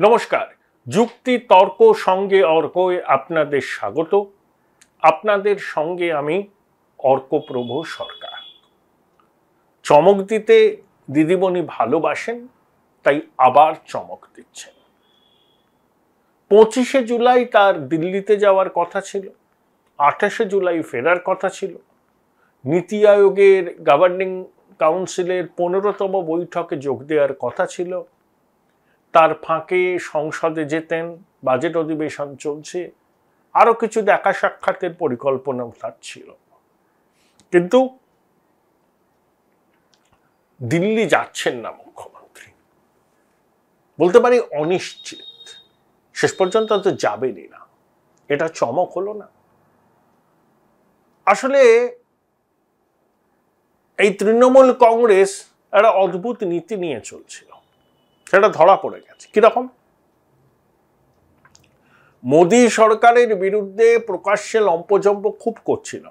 নমস্কার। যুক্তি তর্ক সঙ্গে অর্কয়ে আপনাদের স্বাগত। আপনাদের সঙ্গে আমি অর্কপ্রভ সরকার। চমক দিতে দিদিমণি ভালোবাসেন, তাই আবার চমক দিচ্ছেন। 25শে জুলাই তার দিল্লিতে যাওয়ার কথা ছিল, 28শে জুলাই ফেরার কথা ছিল। নীতি আয়োগের গভর্নিং কাউন্সিলের 15তম বৈঠকে যোগ দেওয়ার কথা ছিল। তার ফাঁকে সংসদে যেতেন, বাজেট অধিবেশন চলছে, আরো কিছু দেখা সাক্ষাতের পরিকল্পনা তার ছিল। কিন্তু দিল্লি যাচ্ছেন না মুখ্যমন্ত্রী, বলতে পারি অনিশ্চিত। শেষ পর্যন্ত তো যাবেনই না। এটা চমক হলো না? আসলে এই তৃণমূল কংগ্রেস একটা অদ্ভুত নীতি নিয়ে চলছিল, সেটা ধরা পড়ে গেছে। কিরকম? মোদী সরকারের বিরুদ্ধে প্রকাশ্যে লম্পজম্প খুব করছিল,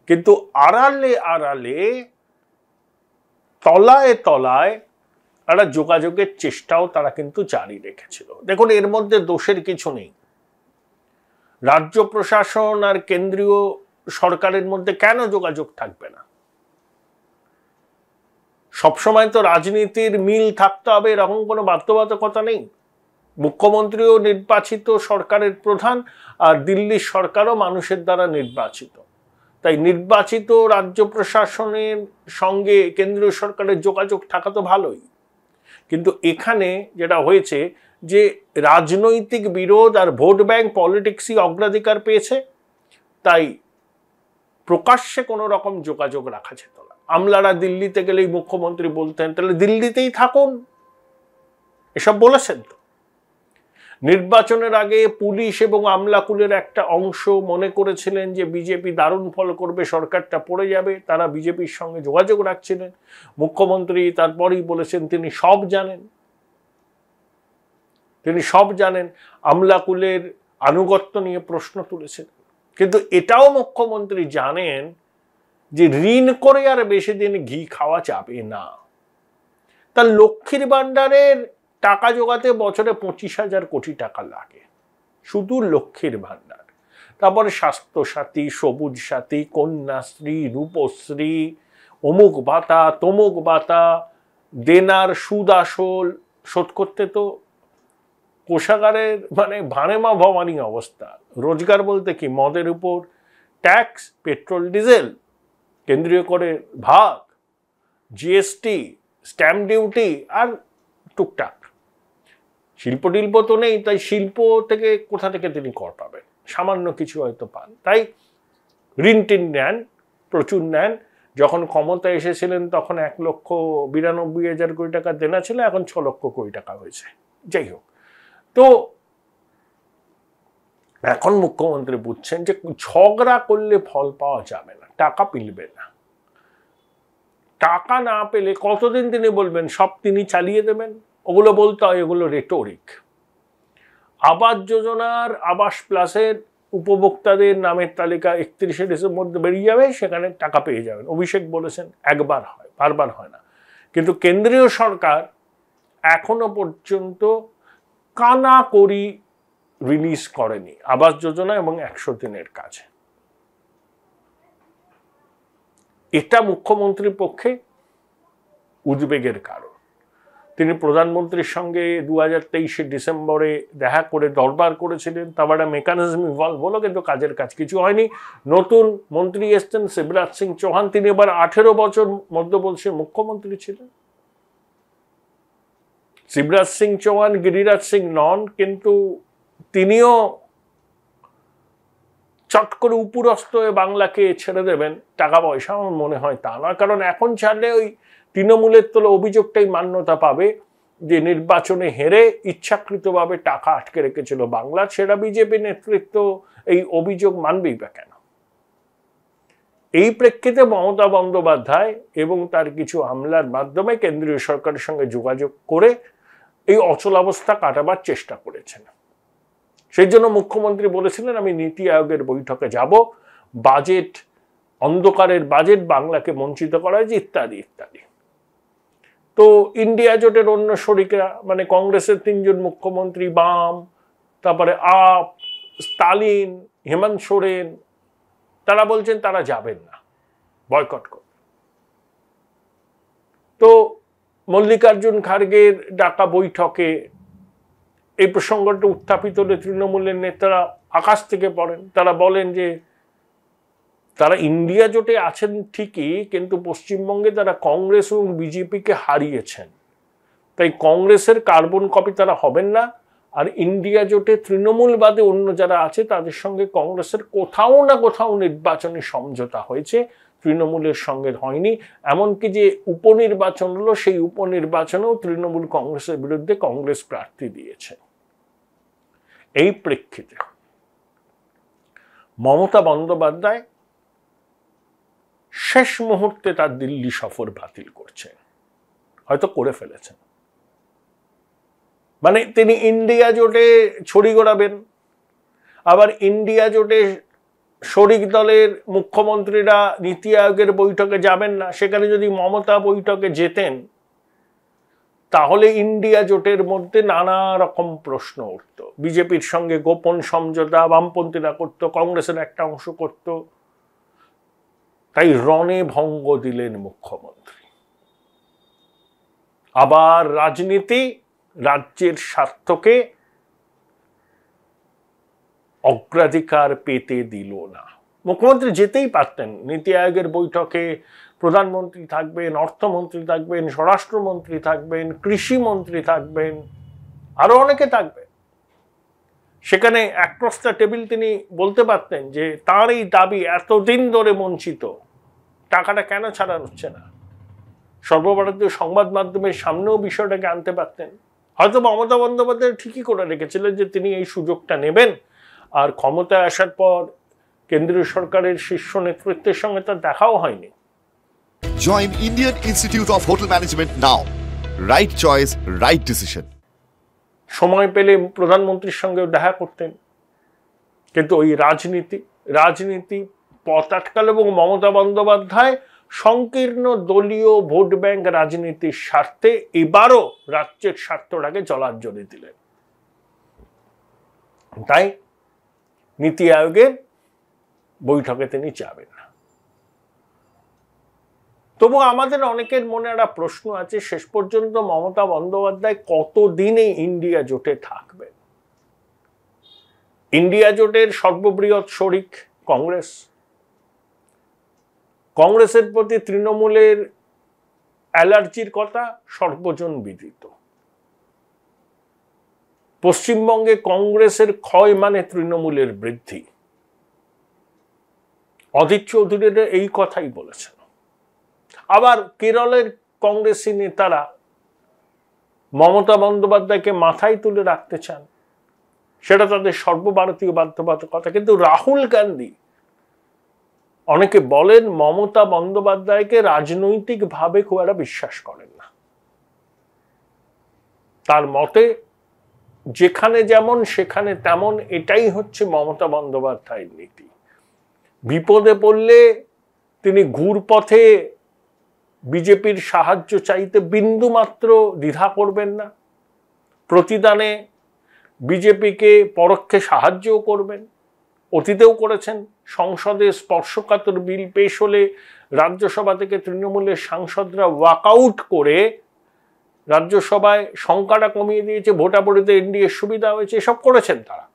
কিন্তু আড়ালে আড়ালে তলায় তলায় একটা যোগাযোগের চেষ্টাও তারা কিন্তু জারি রেখেছিল। দেখুন, এর মধ্যে দোষের কিছু নেই। রাজ্য প্রশাসন আর কেন্দ্রীয় সরকারের মধ্যে কেন যোগাযোগ থাকবে না? সবসময় তো রাজনীতির মিল থাকতে হবে এরকম কোনো বাধ্যবাধকতা নেই। মুখ্যমন্ত্রীও নির্বাচিত সরকারের প্রধান, আর দিল্লির সরকারও মানুষের দ্বারা নির্বাচিত। তাই নির্বাচিত রাজ্য প্রশাসনের সঙ্গে কেন্দ্রীয় সরকারের যোগাযোগ থাকা তো ভালোই। কিন্তু এখানে যেটা হয়েছে যে রাজনৈতিক বিরোধ আর ভোট ব্যাংক পলিটিক্সই অগ্রাধিকার পেয়েছে, তাই প্রকাশ্যে কোনো রকম যোগাযোগ রাখা যেত না। আমলারা দিল্লিতে গেলেই মুখ্যমন্ত্রী বলতেন, তাহলে দিল্লিতেই থাকুন, এসব বলেছেন তো। নির্বাচনের আগে পুলিশ এবং আমলাকুলের একটা অংশ মনে করেছিলেন যে বিজেপি দারুণ ফল করবে, সরকারটা পড়ে যাবে। তারা বিজেপির সঙ্গে যোগাযোগ রাখছিলেন। মুখ্যমন্ত্রী তারপরেই বলেছেন তিনি সব জানেন, তিনি সব জানেন। আমলাকুলের আনুগত্য নিয়ে প্রশ্ন তুলেছেন। কিন্তু এটাও মুখ্যমন্ত্রী জানেন যে ঋণ করে আর বেশি দিন ঘি খাওয়া যাবে না। তার লক্ষ্মীর ভাণ্ডারের টাকা জোগাতে বছরে 25,000 কোটি টাকা লাগে, শুধু লক্ষ্মীর ভাণ্ডার। তারপরে স্বাস্থ্যসাথী, সবুজ সাথী, কন্যাশ্রী, রূপশ্রী, অমুক ভাতা, তমুক ভাতা, দেনার সুদ আসল শোধ করতে তো কোষাগারের ভানেমা ভবানী অবস্থা। রোজগার বলতে কি? মদের উপর ট্যাক্স, পেট্রোল ডিজেল, কেন্দ্রীয় করে ভাগ, জিএসটি, স্ট্যাম্প ডিউটি, আর টুকটাক। শিল্প টিল্প তো নেই, তাই শিল্প থেকে কোথা থেকে তিনি কর পাবেন? সামান্য কিছু হয়তো পান। তাই ঋণ টিন নেন, প্রচুর নেন। যখন ক্ষমতায় এসেছিলেন তখন 1,92,000 কোটি টাকা দেনা ছিল, এখন 6 লক্ষ কোটি টাকা হয়েছে। যাই হোক, তো এখন মুখ্যমন্ত্রী বুঝছেন যে ঝগড়া করলে ফল পাওয়া যাবে না, টাকা মিলবে না। টাকা না পেলে কতদিন তিনি বলবেন সব তিনি চালিয়ে দেবেন? ওগুলো বলতে হয়, এগুলো রেটোরিক। আবাস যোজনার, আবাস প্লাসের উপভোক্তাদের নামের তালিকা 31শে ডিসেম্বর বেরিয়ে যাবে, সেখানে টাকা পেয়ে যাবেন। অভিষেক বলেছেন একবার হয়, বারবার হয় না। কিন্তু কেন্দ্রীয় সরকার এখনো পর্যন্ত কানা করি রিলিজ করেনি আবাস যোজনা এবং 100 দিনের কাজে। এটা মুখ্যমন্ত্রীর পক্ষে উদ্বেগের কারণ। তিনি প্রধানমন্ত্রীর সঙ্গে 2023 ডিসেম্বরে দেখা করে দরবার করেছিলেন, তারপর একটা মেকানিজম ইনভলভ হলো, কিন্তু কাজের কাজ কিছু হয়নি। নতুন মন্ত্রী এসছেন শিবরাজ সিং চৌহান, তিনি এবার 18 বছর মধ্যপ্রদেশের মুখ্যমন্ত্রী ছিলেন। শিবরাজ সিং চৌহান গিরিরাজ সিং নন, কিন্তু তিনিও চট করে উপরস্থ হয়ে বাংলাকে ছেড়ে দেবেন টাকা পয়সা, আমার মনে হয় তা নয়। কারণ এখন ছাড়লে ওই তৃণমূলের তোলা অভিযোগটাই মান্যতা পাবে যে নির্বাচনে হেরে ইচ্ছাকৃতভাবে টাকা আটকে রেখেছিল বাংলা। সেটা বিজেপি নেতৃত্ব এই অভিযোগ মানবেই বা কেন? এই প্রেক্ষিতে মমতা বন্দ্যোপাধ্যায় এবং তার কিছু আমলার মাধ্যমে কেন্দ্রীয় সরকারের সঙ্গে যোগাযোগ করে এই অচলাবস্থা কাটাবার চেষ্টা করেছেন। সেই জন্য মুখ্যমন্ত্রী বলেছিলেন আমি নীতি আয়োগের বৈঠকে যাব, বাজেট, অন্ধকারের বাজেট বাংলাকে বঞ্চিত করা হয়েছে, ইত্যাদি ইত্যাদি। তো ইন্ডিয়া জোটের অন্য শরিকরা মানে কংগ্রেসের 3 জন মুখ্যমন্ত্রী, বাম, তারপরে আপ, স্টালিন, হেমন্ত সোরেন, তারা বলছেন তারা যাবেন না, বয়কট করবে। তো মল্লিকার্জুন খার্গের ডাকা বৈঠকে এই প্রসঙ্গটা উত্থাপিত হলে তৃণমূলের নেতারা আকাশ থেকে পড়েন। তারা বলেন যে তারা ইন্ডিয়া জোটে আছেন ঠিকই, কিন্তু পশ্চিমবঙ্গে তারা কংগ্রেস এবং বিজেপিকে হারিয়েছেন, তাই কংগ্রেসের কার্বন কপি তারা হবেন না। আর ইন্ডিয়া জোটে তৃণমূল বাদে অন্য যারা আছে তাদের সঙ্গে কংগ্রেসের কোথাও না কোথাও নির্বাচনী সমঝোতা হয়েছে, তৃণমূলের সঙ্গে হয়নি। এমনকি যে উপনির্বাচন হলো সেই উপনির্বাচনেও তৃণমূল কংগ্রেসের বিরুদ্ধে কংগ্রেস প্রার্থী দিয়েছে। এই প্রেক্ষিতে মমতা বন্দ্যোপাধ্যায় শেষ মুহূর্তে তার দিল্লি সফর বাতিল করছেন, হয়তো করে ফেলেছেন। মানে তিনি ইন্ডিয়া জোটে ছড়ি ঘোরাবেন, আবার ইন্ডিয়া জোটে শরিক দলের মুখ্যমন্ত্রীরা নীতি আয়োগের বৈঠকে যাবেন না। সেখানে যদি মমতা বৈঠকে যেতেন তাহলে ইন্ডিয়া জোটের মধ্যে নানা রকম প্রশ্ন উঠত। বিজেপির সঙ্গে গোপন সমঝোতা বামপন্থীরা করত, কংগ্রেসের একটা অংশ করত। তাই রণে ভঙ্গ দিলেন মুখ্যমন্ত্রী। আবার রাজনীতি রাজ্যের স্বার্থকে অগ্রাধিকার পেতে দিল না। মুখ্যমন্ত্রী যেতেই পারতেন, নীতি আয়োগের বৈঠকে প্রধানমন্ত্রী থাকবেন, অর্থমন্ত্রী থাকবেন, স্বরাষ্ট্রমন্ত্রী থাকবেন, কৃষিমন্ত্রী থাকবেন, আরো অনেকে থাকবেন। সেখানে অ্যাক্রস দ্য টেবিল তিনি বলতে পারতেন যে তার এই দাবি এতদিন ধরে বঞ্চিত, টাকাটা কেন ছাড়া হচ্ছে না। সর্বভারতীয় সংবাদ মাধ্যমের সামনেও বিষয়টাকে আনতে পারতেন। হয়তো মমতা বন্দ্যোপাধ্যায় ঠিকই করে রেখেছিলেন যে তিনি এই সুযোগটা নেবেন, আর ক্ষমতায় আসার পর কেন্দ্রীয় সরকারের শীর্ষ নেতৃত্বের সঙ্গে তার দেখাও হয়নি। Join Indian Institute of Hotel Management now. Right choice, right decision. সময় পেলে প্রধানমন্ত্রীর সঙ্গে দেখা করতেন, কিন্তু ওই রাজনীতি পথ আটকাল এবং মমতা বন্দ্যোপাধ্যায় সংকীর্ণ দলীয় ভোট ব্যাংক রাজনীতির স্বার্থে এবারও রাজ্যের স্বার্থটাকে জলাঞ্জলি দিলেন। তাই নীতি আয়োগের বৈঠকে তিনি যাবেন না। তবু আমাদের অনেকের মনে একটা প্রশ্ন আছে, শেষ পর্যন্ত মমতা বন্দ্যোপাধ্যায় কতদিনে ইন্ডিয়া জোটে থাকবেন? ইন্ডিয়া জোটের সর্ববৃহৎ শরিক কংগ্রেস। কংগ্রেসের প্রতি তৃণমূলের অ্যালার্জির কথা সর্বজন বিদিত। পশ্চিমবঙ্গে কংগ্রেসের ক্ষয় মানে তৃণমূলের বৃদ্ধি। অধীর চৌধুরীরা এই কথাই বলেছেন। আবার কেরলের কংগ্রেসী নেতারা মমতা বন্দ্যোপাধ্যায়কে মাথায় তুলে রাখতে চান, সেটা তাদের সর্বভারতীয় বাধ্যবাধকতা। কিন্তু রাহুল গান্ধী, অনেকে বলেন মমতা বন্দ্যোপাধ্যায়কে রাজনৈতিকভাবে খুব একটা বিশ্বাস করেন না। তার মতে যেখানে যেমন সেখানে তেমন, এটাই হচ্ছে মমতা বন্দ্যোপাধ্যায়ের নীতি। বিপদে পড়লে তিনি ঘুরপথে বিজেপির সাহায্য চাইতে বিন্দুমাত্র দ্বিধা করবেন না। প্রতিদানে বিজেপিকে পরোক্ষে সাহায্যও করবেন, অতীতেও করেছেন। সংসদে স্পর্শকাতর বিল পেশ হলে রাজ্যসভা থেকে তৃণমূলের সাংসদরা ওয়াকআউট করে রাজ্যসভায় সংখ্যাটা কমিয়ে দিয়েছে, ভোটাভুটিতে এনডিএর সুবিধা হয়েছে, এসব করেছেন তারা।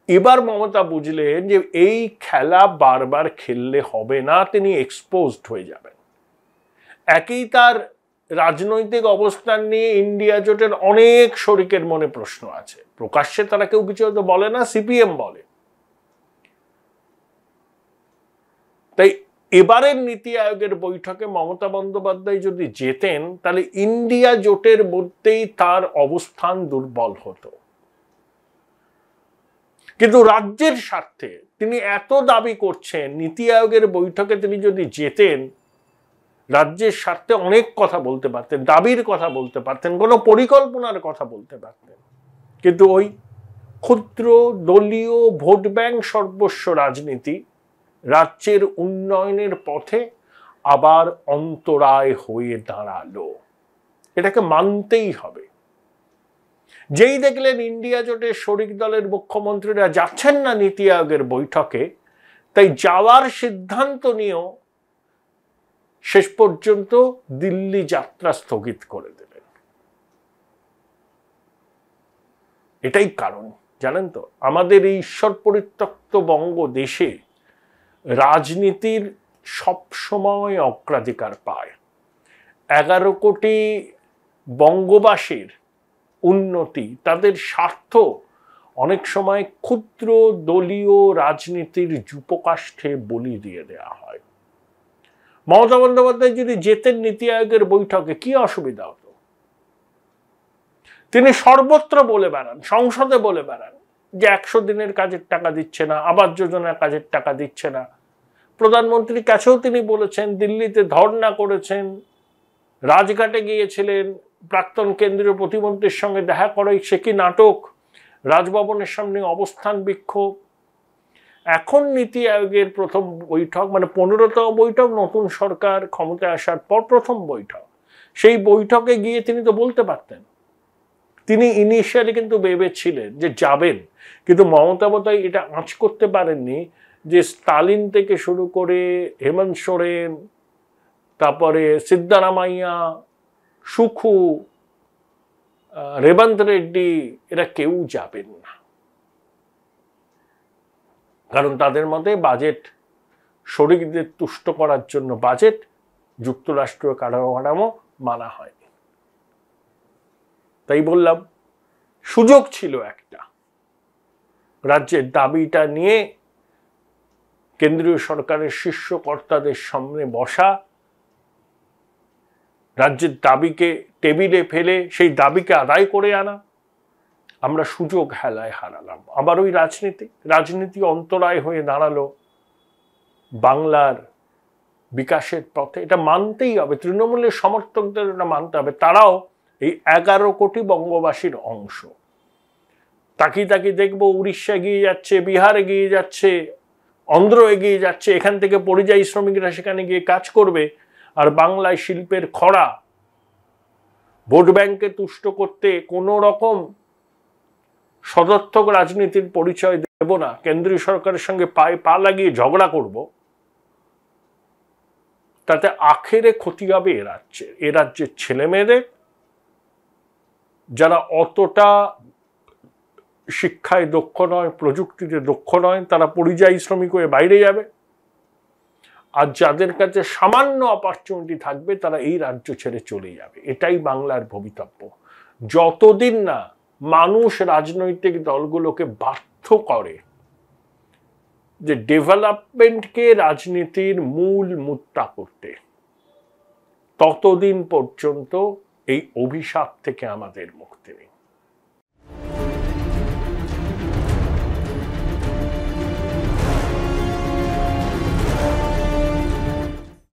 এবার মমতা বুঝলেন যে এই খেলা বারবার খেললে হবে না, তিনি এক্সপোজড হয়ে যাবেন। একই তার রাজনৈতিক অবস্থান নিয়ে ইন্ডিয়া জোটের অনেক শরিকের মনে প্রশ্ন আছে। প্রকাশ্যে তারা কেউ কিছু হয়তো বলে না, সিপিএম বলে। তাই এবারের নীতি আয়োগের বৈঠকে মমতা বন্দ্যোপাধ্যায় যদি যেতেন তাহলে ইন্ডিয়া জোটের মধ্যেই তার অবস্থান দুর্বল হতো। কিন্তু রাজ্যের স্বার্থে তিনি এত দাবি করছেন, নীতি আয়োগের বৈঠকে তিনি যদি যেতেন রাজ্যের স্বার্থে অনেক কথা বলতে পারতেন, দাবির কথা বলতে পারতেন, কোনো পরিকল্পনার কথা বলতে পারতেন। কিন্তু ওই ক্ষুদ্র দলীয় ভোট ব্যাংক সর্বস্ব রাজনীতি রাজ্যের উন্নয়নের পথে আবার অন্তরায় হয়ে দাঁড়ালো। এটাকে মানতেই হবে। যেই দেখলেন ইন্ডিয়া জোটের শরিক দলের মুখ্যমন্ত্রীরা যাচ্ছেন না নীতি আয়োগের বৈঠকে, তাই যাওয়ার সিদ্ধান্ত নিয়েও শেষ পর্যন্ত দিল্লি যাত্রা স্থগিত করে দিলেন। এটাই কারণ, জানেন তো, আমাদের এই ঈশ্বর পরিত্যক্ত বঙ্গদেশে রাজনীতির সবসময় অগ্রাধিকার পায়। 11 কোটি বঙ্গবাসীর উন্নতি, তাদের স্বার্থ অনেক সময় ক্ষুদ্র দলীয় রাজনীতির যুপকাষ্ঠে বলি দিয়ে দেওয়া হয়। মমতা বন্দ্যোপাধ্যায় যদি যেতেন নীতি আয়োগের বৈঠকে, কি অসুবিধা হতো? তিনি সর্বত্র বলে বেড়ান, সংসদে বলে বেড়ান যে 100 দিনের কাজের টাকা দিচ্ছে না, আবাস যোজনার কাজের টাকা দিচ্ছে না। প্রধানমন্ত্রীর কাছেও তিনি বলেছেন, দিল্লিতে ধর্ণা করেছেন, রাজঘাটে গিয়েছিলেন, প্রাক্তন কেন্দ্রীয় প্রতিমন্ত্রীর সঙ্গে দেখা করে, সে কি নাটক, রাজভবনের সামনে অবস্থান বিক্ষোভ। এখন নীতি আয়োগের প্রথম বৈঠক, মানে 15তম বৈঠক, নতুন সরকার ক্ষমতায় আসার পর প্রথম বৈঠক। সেই বৈঠকে গিয়ে তিনি তো বলতে পারতেন। তিনি ইনিশিয়ালি কিন্তু ভেবেছিলেন যে যাবেন, কিন্তু মমতা বন্দ্যোপাধ্যায় এটা আঁচ করতে পারেননি যে স্টালিন থেকে শুরু করে হেমন্ত সোরেন, তারপরে সিদ্ধারামাইয়া, সুখু, রেবন্ত রেড্ডি, এরা কেউ যাবেন না। কারণ তাদের মতে বাজেট, শরিকদের তুষ্ট করার জন্য বাজেট, যুক্তরাষ্ট্রীয় কাঠামো মানা হয়নি। তাই বললাম, সুযোগ ছিল একটা, রাজ্যের দাবিটা নিয়ে কেন্দ্রীয় সরকারের শীর্ষ কর্তাদের সামনে বসা, রাজ্যের দাবিকে টেবিলে ফেলে সেই দাবিকে আদায় করে আনা। আমরা সুযোগ হেলায় হারালাম। আবার ওই রাজনীতি অন্তরায় হয়ে দাঁড়ালো বাংলার বিকাশের পথে। এটা মানতেই হবে, তৃণমূলের সমর্থকদের এটা মানতে হবে। তারাও এই 11 কোটি বঙ্গবাসীর অংশ। তাকিয়ে তাকিয়ে দেখবো উড়িষ্যা এগিয়ে যাচ্ছে, বিহার এগিয়ে যাচ্ছে, অন্ধ্র এগিয়ে যাচ্ছে, এখান থেকে পরিযায়ী শ্রমিকরা সেখানে গিয়ে কাজ করবে, আর বাংলায় শিল্পের খরা। ভোট ব্যাংকে তুষ্ট করতে কোনো রকম সদর্থক রাজনীতির পরিচয় দেব না, কেন্দ্রীয় সরকারের সঙ্গে পায়ে পা লাগিয়ে ঝগড়া করব, তাতে আখেরে ক্ষতি হবে এ রাজ্যের ছেলে মেয়েদের, যারা অতটা শিক্ষায় দক্ষ নয়, প্রযুক্তিতে দক্ষ নয়, তারা পরিযায়ী শ্রমিক হয়ে বাইরে যাবে। আর যাদের কাছে সামান্য অপরচুনিটি থাকবে, তারা এই রাজ্য ছেড়ে চলে যাবে। এটাই বাংলার ভবিতব্য। যতদিন না মানুষ রাজনৈতিক দলগুলোকে বাধ্য করে যে ডেভেলপমেন্টকে রাজনীতির মূল মুদ্রা করতে, ততদিন পর্যন্ত এই অভিশাপ থেকে আমাদের মুক্তি নেই।